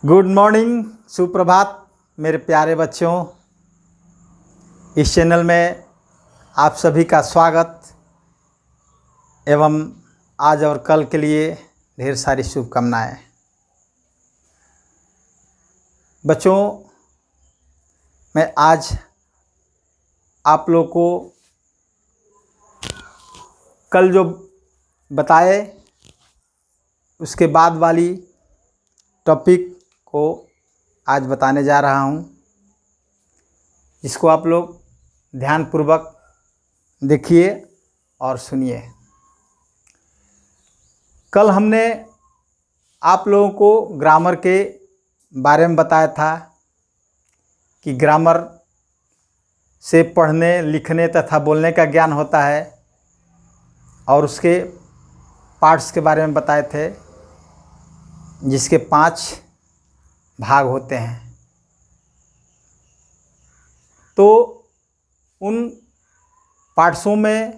Good morning, सुप्रभात मेरे प्यारे बच्चों। इस चैनल में आप सभी का स्वागत एवं आज और कल के लिए ढेर सारी शुभकामनाएं। बच्चों, मैं आज आप लोगों को कल जो बताए उसके बाद वाली टॉपिक को आज बताने जा रहा हूँ, जिसको आप लोग ध्यानपूर्वक देखिए और सुनिए। कल हमने आप लोगों को ग्रामर के बारे में बताया था कि ग्रामर से पढ़ने, लिखने तथा बोलने का ज्ञान होता है और उसके पार्ट्स के बारे में बताए थे, जिसके 5 भाग होते हैं। तो उन पार्ट्सों में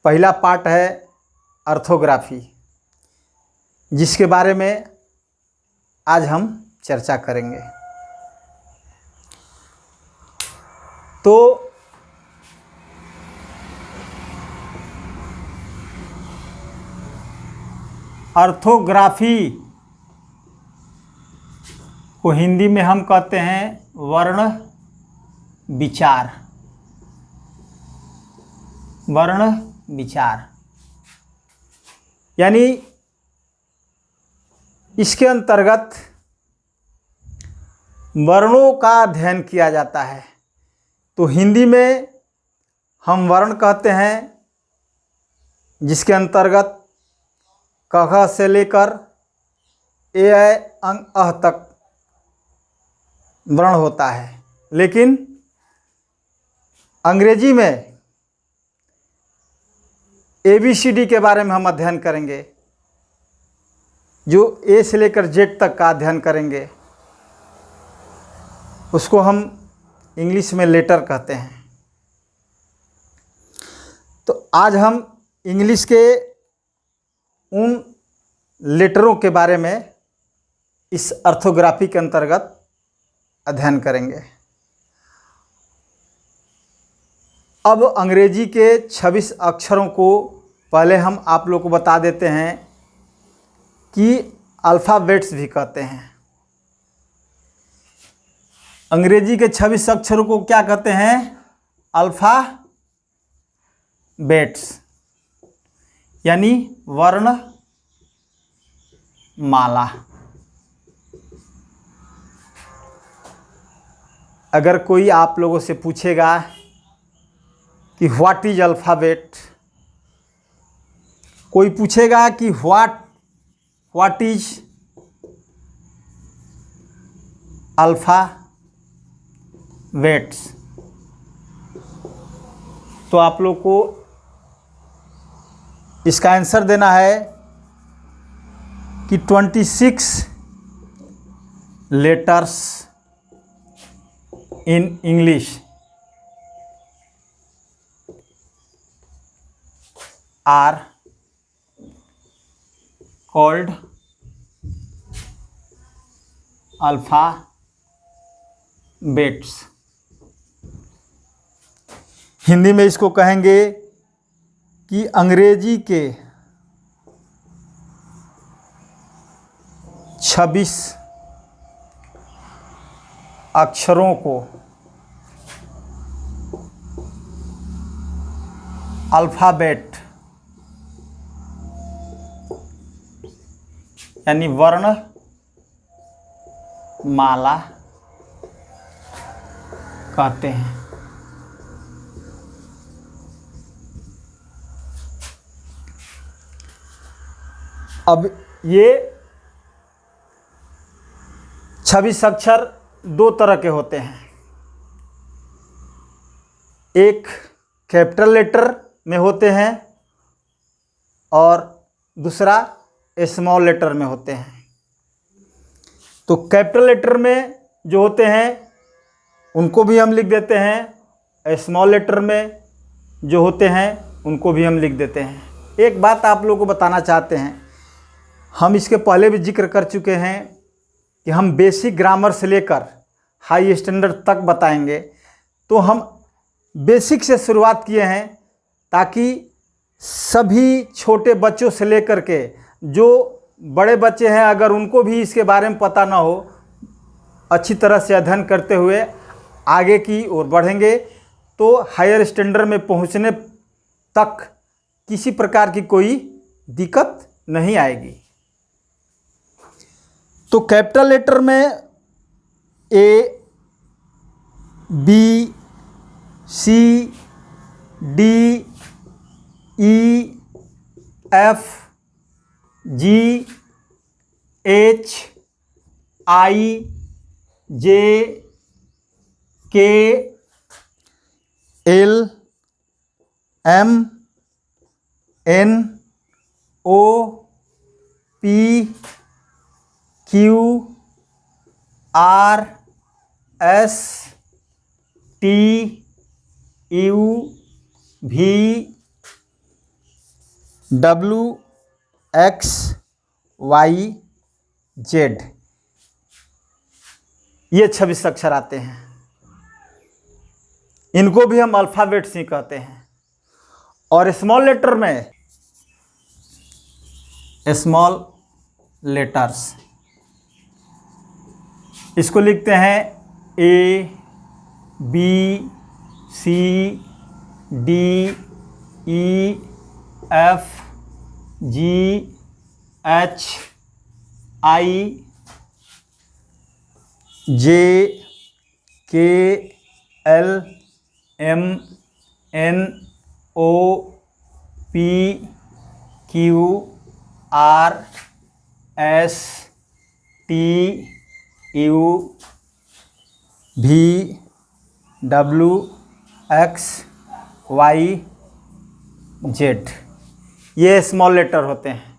पहला पार्ट है ऑर्थोग्राफी, जिसके बारे में आज हम चर्चा करेंगे। तो ऑर्थोग्राफी को हिंदी में हम कहते हैं वर्ण विचार। वर्ण विचार यानी इसके अंतर्गत वर्णों का अध्ययन किया जाता है। तो हिंदी में हम वर्ण कहते हैं, जिसके अंतर्गत क ख से लेकर ए ऐ अंग अह तक वर्ण होता है। लेकिन अंग्रेजी में ABCD के बारे में हम अध्ययन करेंगे, जो ए से लेकर जेड तक का अध्ययन करेंगे। उसको हम इंग्लिश में लेटर कहते हैं। तो आज हम इंग्लिश के उन लेटरों के बारे में इस ऑर्थोग्राफी के अंतर्गत अध्ययन करेंगे। अब अंग्रेजी के 26 अक्षरों को पहले हम आप लोग को बता देते हैं कि अल्फ़ाबेट्स भी कहते हैं। अंग्रेजी के 26 अक्षरों को क्या कहते हैं? अल्फ़ाबेट्स यानी वर्ण माला। अगर कोई आप लोगों से पूछेगा कि व्हाट इज अल्फ़ाबेट, कोई पूछेगा कि व्हाट इज अल्फ़ाबेट्स, तो आप लोग को इसका आंसर देना है कि 26 letters in English are called alphabets। Hindi में इसको कहेंगे कि अंग्रेजी के 26 अक्षरों को अल्फ़ाबेट यानी वर्ण माला कहते हैं। अब ये 26 अक्षर 2 तरह के होते हैं। एक कैपिटल लेटर में होते हैं और दूसरा स्मॉल लेटर में होते हैं। तो कैपिटल लेटर में जो होते हैं उनको भी हम लिख देते हैं, स्मॉल लेटर में जो होते हैं उनको भी हम लिख देते हैं। एक बात आप लोगों को बताना चाहते हैं, हम इसके पहले भी जिक्र कर चुके हैं कि हम बेसिक ग्रामर से लेकर हाई स्टैंडर्ड तक बताएंगे, तो हम बेसिक से शुरुआत किए हैं ताकि सभी छोटे बच्चों से लेकर के जो बड़े बच्चे हैं अगर उनको भी इसके बारे में पता ना हो, अच्छी तरह से अध्ययन करते हुए आगे की ओर बढ़ेंगे तो हायर स्टैंडर्ड में पहुंचने तक किसी प्रकार की कोई दिक्कत नहीं आएगी। तो कैपिटल लेटर में A, B, C, D, E, F, ji, H, आई, जे, के, L, M, N, O, P, Q, are, S, T, you, we, W, x, Y, Z, ये 26 अक्षर आते हैं। इनको भी हम अल्फ़ाबेट्स ही कहते हैं। और स्मॉल लेटर में स्मॉल लेटर्स, इसको लिखते हैं a, B, C, D, E, F, ji, H, आई, जे, के, L, M, N, O, P, Q, are, S, T, you, we, W, x, Y, Z, ये स्मॉल लेटर होते हैं।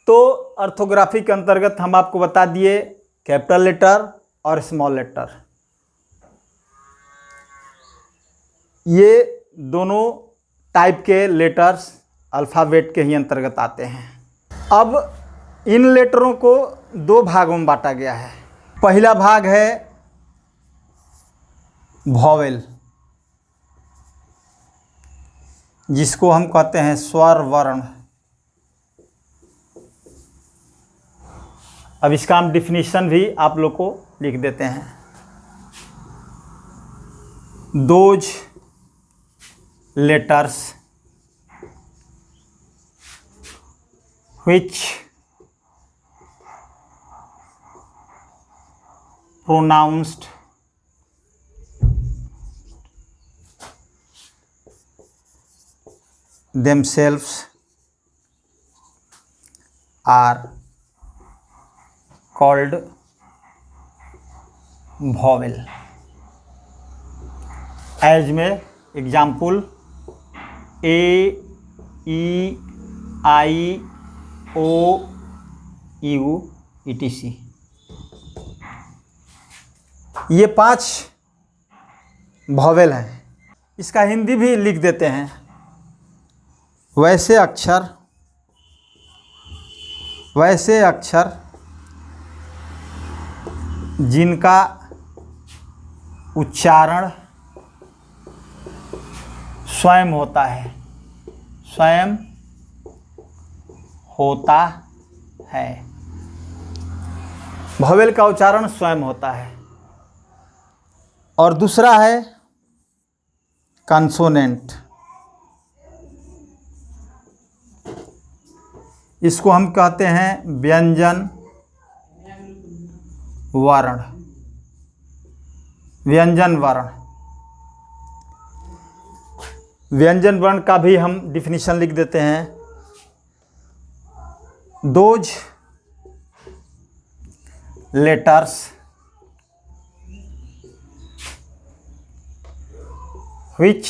तो ऑर्थोग्राफी के अंतर्गत हम आपको बता दिए कैपिटल लेटर और स्मॉल लेटर, ये दोनों टाइप के लेटर्स अल्फ़ाबेट के ही अंतर्गत आते हैं। अब इन लेटरों को दो भागों में बांटा गया है। पहला भाग है वॉवेल, जिसको हम कहते हैं स्वर वर्ण। अब इसका हम डिफिनीशन भी आप लोग को लिख देते हैं। Those letters which pronounced themselves are called vowel. As में example A, E, I, O, U, etc. ये 5 वॉवेल हैं। इसका हिंदी भी लिख देते हैं। वैसे अक्षर जिनका उच्चारण स्वयं होता है, वॉवेल का उच्चारण स्वयं होता है। और दूसरा है कंसोनेंट, इसको हम कहते हैं व्यंजन वर्ण। व्यंजन वर्ण का भी हम डिफिनीशन लिख देते हैं। Those letters which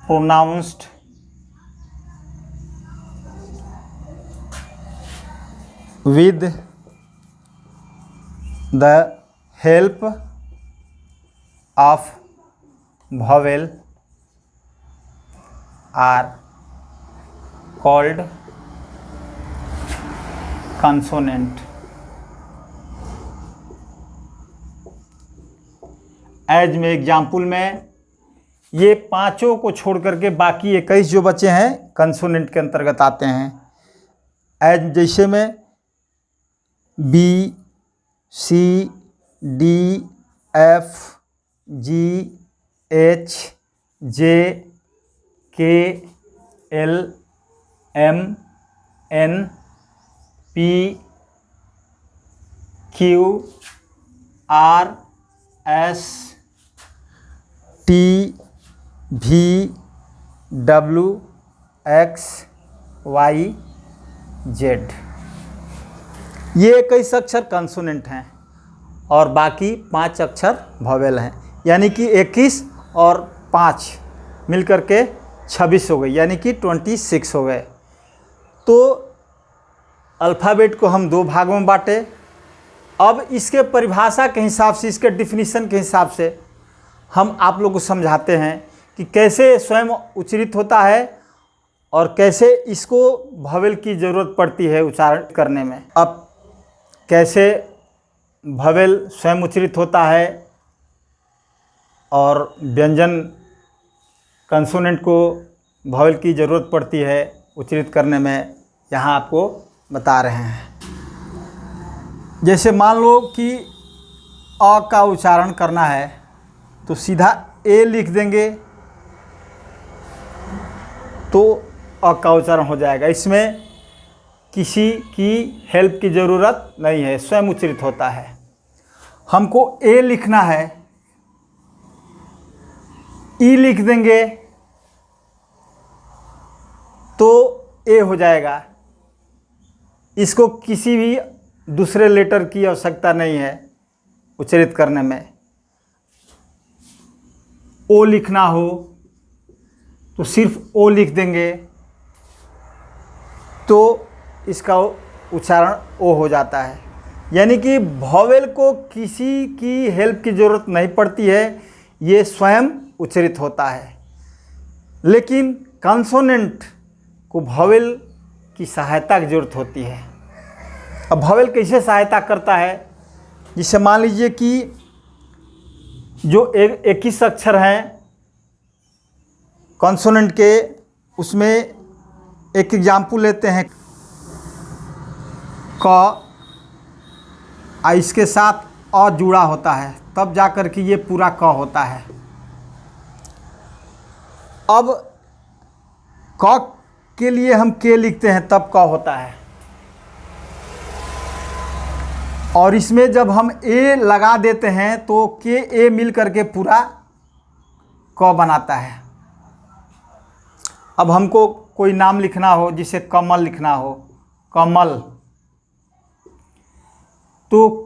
pronounced with the help of vowel are called consonant. As में एग्जाम्पल में ये पांचों को छोड़ करके बाकी 21 जो बचे हैं कंसोनेंट के अंतर्गत आते हैं। एज जैसे में बी, सी, डी, एफ, जी, एच, जे, के, L, M, N, P, Q, are, S, T, V, W, x, Y, Z. ये 21 अक्षर कंसोनेंट हैं और बाकी 5 अक्षर वॉवेल हैं, यानी कि 21 और 5 मिलकर के 26 हो गई, यानी कि 26 हो गए। तो अल्फ़ाबेट को हम 2 भागों में बांटे। अब इसके परिभाषा के हिसाब से, इसके डिफिनीशन के हिसाब से हम आप लोग को समझाते हैं कि कैसे स्वयं उच्चारित होता है और कैसे इसको वॉवेल की ज़रूरत पड़ती है उच्चारण करने में। अब कैसे वॉवेल स्वयं उच्चारित होता है और व्यंजन कंसोनेंट को वॉवेल की ज़रूरत पड़ती है उच्चारित करने में, यहाँ आपको बता रहे हैं। जैसे मान लो कि अ का उच्चारण करना है तो सीधा ए लिख देंगे तो अ का उच्चारण हो जाएगा। इसमें किसी की हेल्प की ज़रूरत नहीं है, स्वयं उच्चारित होता है। हमको ए लिखना है, ई लिख देंगे तो ए हो जाएगा। इसको किसी भी दूसरे लेटर की आवश्यकता नहीं है उच्चारित करने में। ओ लिखना हो तो सिर्फ ओ लिख देंगे तो इसका उच्चारण ओ हो जाता है। यानी कि वॉवेल को किसी की हेल्प की ज़रूरत नहीं पड़ती है, ये स्वयं उच्चारित होता है। लेकिन कंसोनेंट को वॉवेल की सहायता की ज़रूरत होती है। अब वॉवेल कैसे सहायता करता है? जिसे मान लीजिए कि जो 21 अक्षर हैं कॉन्सोनेंट के, उसमें एक एग्जाम्पल लेते हैं क, इसके साथ अ जुड़ा होता है तब जाकर के ये पूरा क होता है। अब क के लिए हम के लिखते हैं तब क होता है, और इसमें जब हम ए लगा देते हैं तो के ए मिल करके पूरा क बनाता है। अब हमको कोई नाम लिखना हो, जिसे कमल लिखना हो, कमल, तो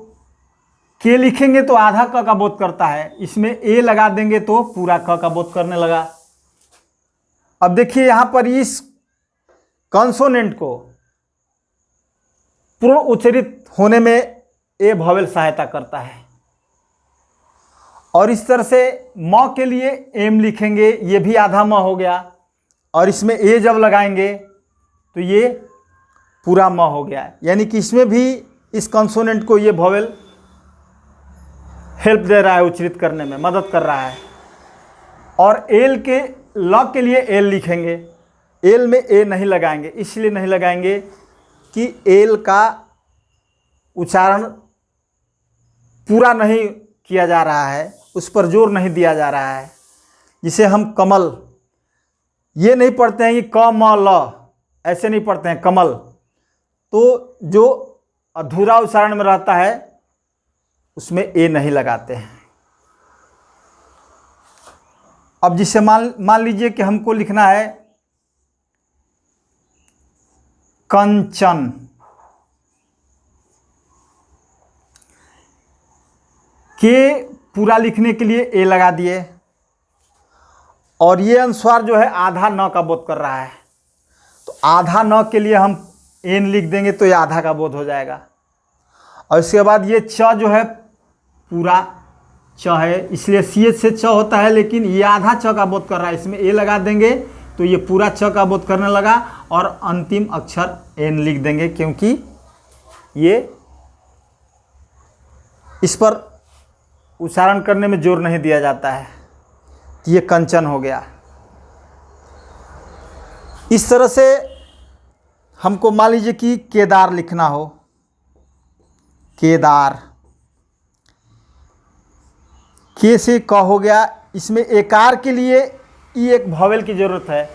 के लिखेंगे तो आधा क का बोध करता है, इसमें ए लगा देंगे तो पूरा क का बोध करने लगा। अब देखिए यहाँ पर इस कंसोनेंट को पूर्ण उच्चारित होने में ए वॉवेल सहायता करता है। और इस तरह से म के लिए एम लिखेंगे, ये भी आधा म हो गया, और इसमें ए जब लगाएंगे तो ये पूरा म हो गया। यानी कि इसमें भी इस कंसोनेंट को ये वॉवेल हेल्प दे रहा है, उच्चारित करने में मदद कर रहा है। और एल के ल के लिए एल लिखेंगे, एल में ए नहीं लगाएंगे, इसलिए नहीं लगाएंगे कि एल का उच्चारण पूरा नहीं किया जा रहा है, उस पर जोर नहीं दिया जा रहा है। जिसे हम कमल ये नहीं पढ़ते हैं कि क म ल, ऐसे नहीं पढ़ते हैं कमल, तो जो अधूरा उच्चारण में रहता है उसमें ए नहीं लगाते हैं। अब जिसे मान लीजिए कि हमको लिखना है कंचन, के पूरा लिखने के लिए ए लगा दिए, और ये अनुस्वार जो है आधा न का बोध कर रहा है, तो आधा न के लिए हम एन लिख देंगे तो ये आधा का बोध हो जाएगा। और इसके बाद ये च जो है पूरा च है, इसलिए सी से च होता है, लेकिन ये आधा च का बोध कर रहा है, इसमें ए लगा देंगे तो ये पूरा च का बोध करने लगा, और अंतिम अक्षर एन लिख देंगे क्योंकि ये इस पर उच्चारण करने में जोर नहीं दिया जाता है, तो ये कंचन हो गया। इस तरह से हमको मान लीजिए कि केदार लिखना हो, केदार, के से क हो गया। इसमें एकार के लिए ई एक वॉवेल की ज़रूरत है,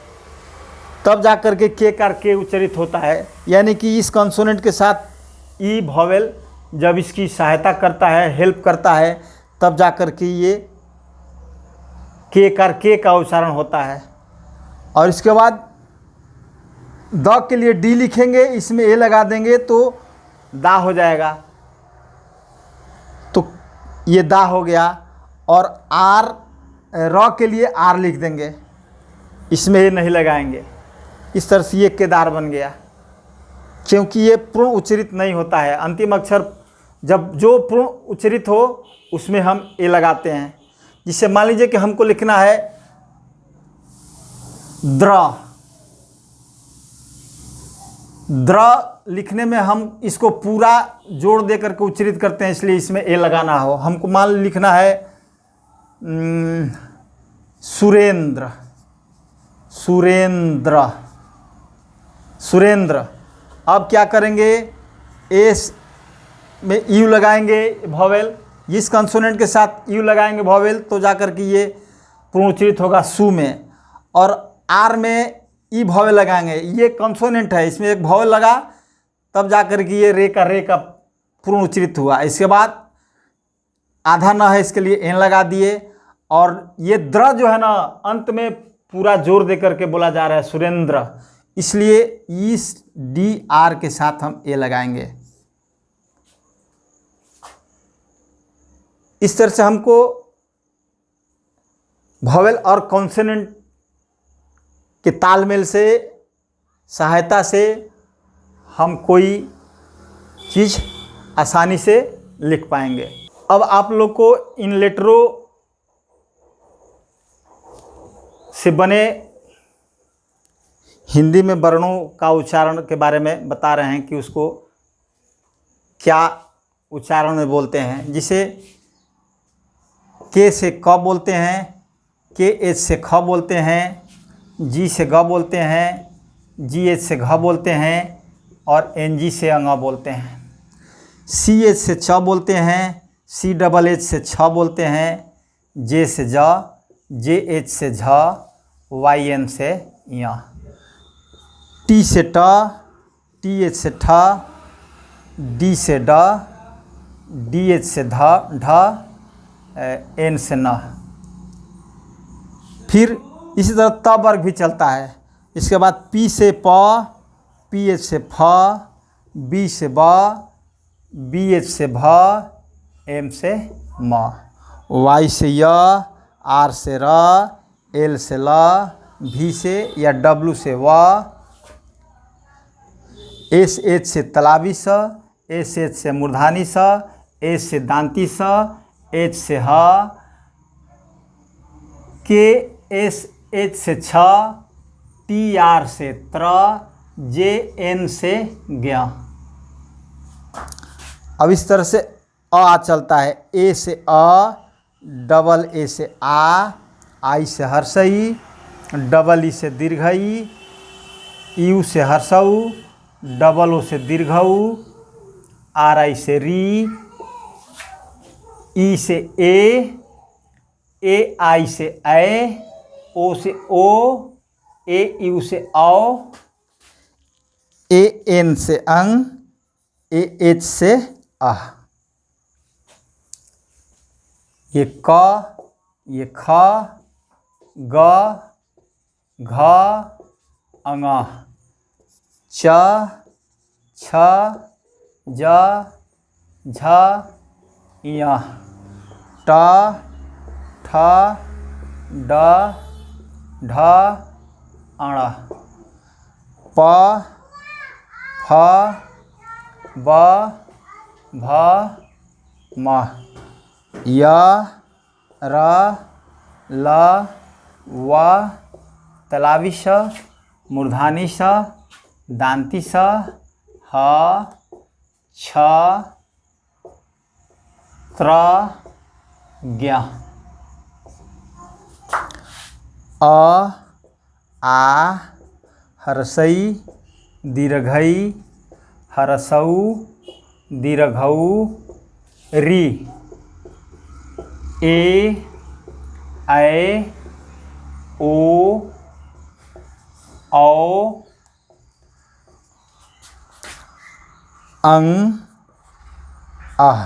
तब जा कर के के उच्चारित होता है। यानी कि इस कंसोनेंट के साथ ई वॉवेल जब इसकी सहायता करता है, हेल्प करता है, तब जा कर के ये के का उच्चारण होता है। और इसके बाद द के लिए डी लिखेंगे, इसमें ए लगा देंगे तो दा हो जाएगा, तो ये दा हो गया। और आर, र के लिए आर लिख देंगे, इसमें ए नहीं लगाएंगे। इस तरह से ये केदार बन गया, क्योंकि ये पूर्ण उच्चरित नहीं होता है। अंतिम अक्षर जब जो पूर्ण उच्चरित हो उसमें हम ए लगाते हैं। जिससे मान लीजिए कि हमको लिखना है द्र, द्र लिखने में हम इसको पूरा जोड़ दे करके उच्चरित करते हैं, इसलिए इसमें ए लगाना हो। हमको मान लिखना है सुरेंद्र, सुरेंद्र, सुरेंद्र। अब क्या करेंगे, एस में यू लगाएंगे वॉवेल, इस कंसोनेंट के साथ यू लगाएंगे वॉवेल, तो जाकर के ये पूर्ण उच्चरित होगा सु में। और आर में ई वॉवेल लगाएंगे, ये कंसोनेंट है, इसमें एक वॉवेल लगा, तब जाकर के ये रे का पूर्ण उच्चरित हुआ। इसके बाद आधा न है, इसके लिए एन लगा दिए। और ये द्र जो है ना, अंत में पूरा जोर दे करके बोला जा रहा है सुरेंद्र, इसलिए इस डी आर के साथ हम ए लगाएंगे। इस तरह से हमको वॉवेल और कॉन्सोनेंट के तालमेल से, सहायता से हम कोई चीज़ आसानी से लिख पाएंगे। अब आप लोग को इन लेटरों से बने हिंदी में वर्णों का उच्चारण के बारे में बता रहे हैं कि उसको क्या उच्चारण में बोलते हैं। जिसे के से क बोलते हैं, के एच से ख बोलते हैं, जी से ग बोलते हैं, जी एच से घ बोलते हैं, और एन जी से अंग बोलते हैं। सी एच से च बोलते हैं, सी डबल एच से छ बोलते हैं, जे से ज, जे एच से झ, वाई एन से य, टी से ट, टी एच से ठ, डी से ड, डी एच से ध, ढ, एन से न। फिर इसी तरह त वर्ग भी चलता है। इसके बाद पी से प, पी एच से फ, बी से ब, बी एच से भ, एम से म, वाई से य, आर से र, एल से ल, भी से या डब्लू से व, एस एच से तलावी स, एस एच से मूर्धानी स, एस से दांती स, एच से ह, के एस एच से छ, टी आर से त्र, जे एन से ज्ञ। अब इस तरह से अ चलता है। ए से अ, डबल ए से आ, आई से हर्षई, डबल ई से दीर्घई, यू से हर्षऊ, डबल ओ से दीर्घऊ, आर आई से री, ई से ए आई से ए, ओ से ओ, ए यू से औ, ए एन से अंग, ए एच से अह। ये क, ये ख, ग, घ, अंग, च, छ, ज, झ, य, ट, ठ, ड, ढ, अण, प, फ, ब, भ, म, य, र, ल, व, तलावी स, मूर्धानी स, दांती स, ह, छ त्र ज्ञ। अ आ हर्षई दीर्घई हर्षौ दीर्घौ री। ए ऐ ओ औ अंग आह।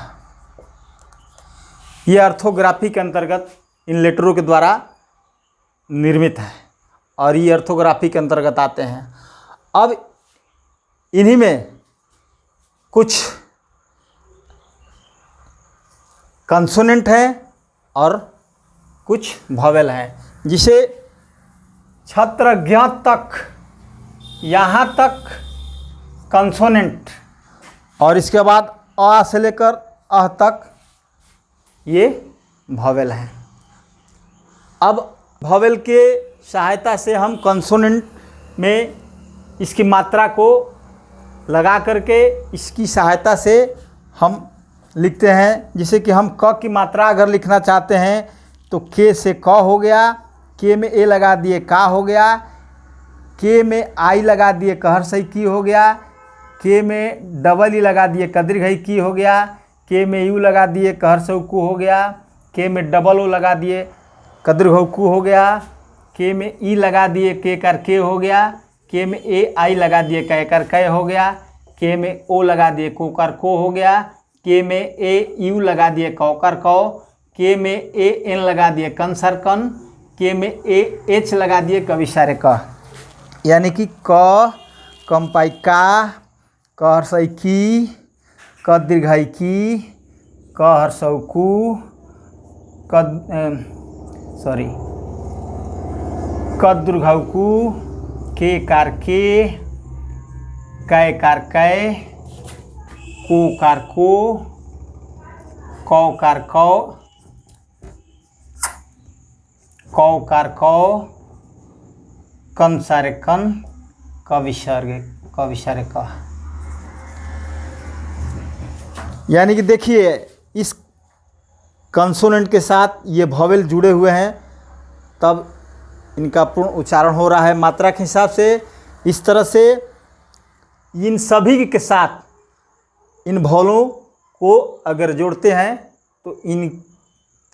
ये ऑर्थोग्राफी के अंतर्गत इन लेटरों के द्वारा निर्मित है और ये ऑर्थोग्राफी के अंतर्गत आते हैं। अब इन्हीं में कुछ कंसोनेंट है और कुछ वॉवेल हैं, जिसे छत्र ज्ञ तक, यहाँ तक कंसोनेंट और इसके बाद अ से लेकर अह तक ये वॉवेल हैं। अब वॉवेल के सहायता से हम कंसोनेंट में इसकी मात्रा को लगा करके इसकी सहायता से हम लिखते हैं। जैसे कि हम क की मात्रा अगर लिखना चाहते हैं तो के से क हो गया, के में ए लगा दिए का हो गया, के में आई लगा दिए कहर सही की हो गया, के में डबल ई लगा दिए कदीर्घई की हो गया, के में यू लगा दिए कहर सऊ कु हो गया, के में डबल ओ लगा दिए कदीर्घऊ कु हो गया, के में ई लगा दिए के कर के हो गया, के में ए आई लगा दिए कै कर कै हो गया, के में ओ लगा दिए को कर को हो गया, के में ए यू लगा दिए कौ कर कौ, के में ए एन लगा दिए कन सर कन, के में ए एच लगा दिए कविसारे क। यानी कि क कम्पाई का, क हर्षई की, क दीर्घई की, क हर्षऊ कु, क दीर्घऊ कु, के कार के, कै कार कै, को कार को, कौ कार कौ, कौ कार कौ, कन सारे कन, क विसर्ग क। यानी कि देखिए इस कंसोनेंट के साथ ये वॉवेल जुड़े हुए हैं, तब इनका पूर्ण उच्चारण हो रहा है मात्रा के हिसाब से। इस तरह से इन सभी के साथ इन वॉवेलों को अगर जोड़ते हैं तो इन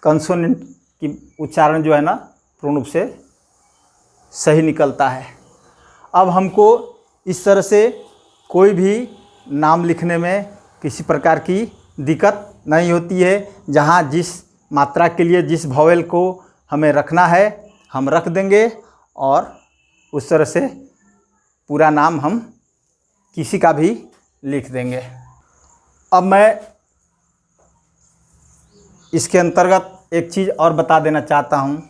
कंसोनेंट की उच्चारण जो है ना पूर्ण रूप से सही निकलता है। अब हमको इस तरह से कोई भी नाम लिखने में किसी प्रकार की दिक्कत नहीं होती है। जहाँ जिस मात्रा के लिए जिस वॉवेल को हमें रखना है हम रख देंगे और उस तरह से पूरा नाम हम किसी का भी लिख देंगे। अब मैं इसके अंतर्गत एक चीज़ और बता देना चाहता हूँ।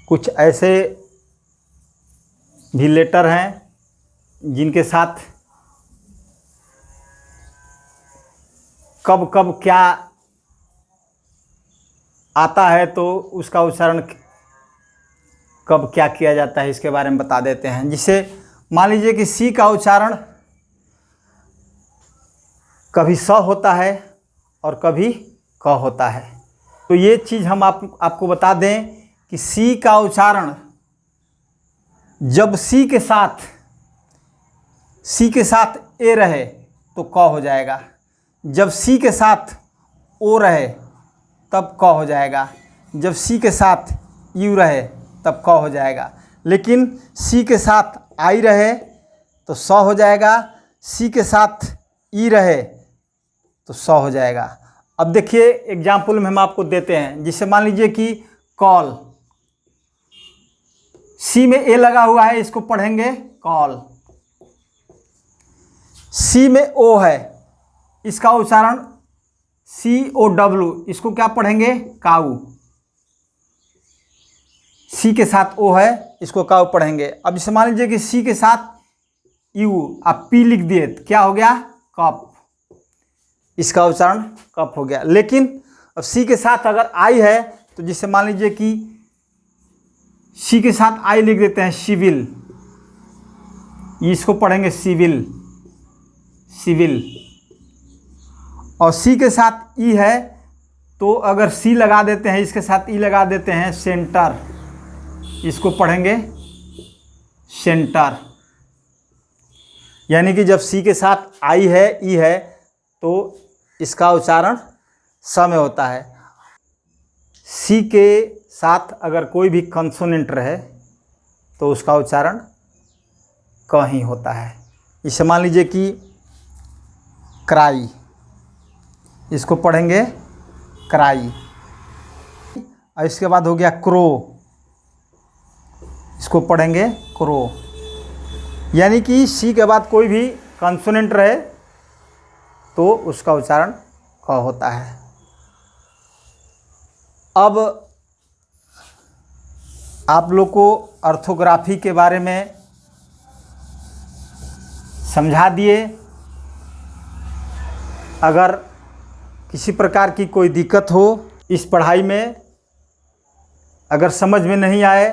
कुछ ऐसे भी लेटर हैं जिनके साथ कब कब क्या आता है तो उसका उच्चारण कब क्या किया जाता है इसके बारे में बता देते हैं। जिससे मान लीजिए कि सी का उच्चारण कभी स होता है और कभी क होता है। तो ये चीज़ हम आपको बता दें कि सी का उच्चारण जब सी के साथ ए रहे तो क हो जाएगा, जब सी के साथ ओ रहे तब क हो जाएगा, जब सी के साथ यू रहे तब क हो जाएगा। लेकिन सी के साथ आई रहे तो स हो जाएगा, सी के साथ ई रहे तो स हो जाएगा। अब देखिए एग्जाम्पल में हम आपको देते हैं। जिससे मान लीजिए कि कॉल, सी में ए लगा हुआ है, इसको पढ़ेंगे कॉल। सी में ओ है, इसका उच्चारण COW, इसको क्या पढ़ेंगे काऊ। सी के साथ ओ है, इसको काऊ पढ़ेंगे। अब जैसे मान लीजिए कि सी के साथ यू आप पी लिख दिए तो क्या हो गया कप, इसका उच्चारण कप हो गया। लेकिन अब सी के साथ अगर आई है तो जिससे मान लीजिए कि सी के साथ आई लिख देते हैं सिविल, इसको पढ़ेंगे सिविल, सिविल। और सी के साथ ई है तो अगर सी लगा देते हैं, इसके साथ ई लगा देते हैं, सेंटर। इसको पढ़ेंगे सेंटर। यानी कि जब सी के साथ आई है, ई है, तो इसका उच्चारण स में होता है। सी के साथ अगर कोई भी कंसोनेंट रहे तो उसका उच्चारण क ही होता है। इसे मान लीजिए कि क्राई, इसको पढ़ेंगे क्राई। और इसके बाद हो गया क्रो, इसको पढ़ेंगे क्रो। यानी कि सी के बाद कोई भी कंसोनेंट रहे तो उसका उच्चारण क होता है। अब आप लोग को ऑर्थोग्राफी के बारे में समझा दिए। अगर किसी प्रकार की कोई दिक्कत हो इस पढ़ाई में, अगर समझ में नहीं आए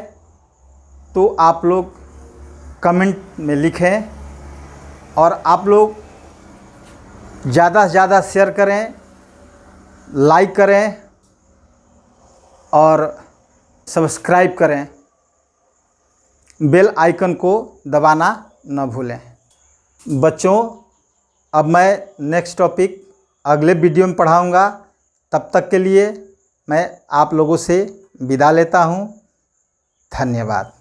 तो आप लोग कमेंट में लिखें। और आप लोग ज़्यादा से ज़्यादा शेयर करें, लाइक करें और सब्सक्राइब करें। बेल आइकन को दबाना न भूलें। बच्चों, अब मैं नेक्स्ट टॉपिक अगले वीडियो में पढ़ाऊँगा। तब तक के लिए मैं आप लोगों से विदा लेता हूँ। धन्यवाद।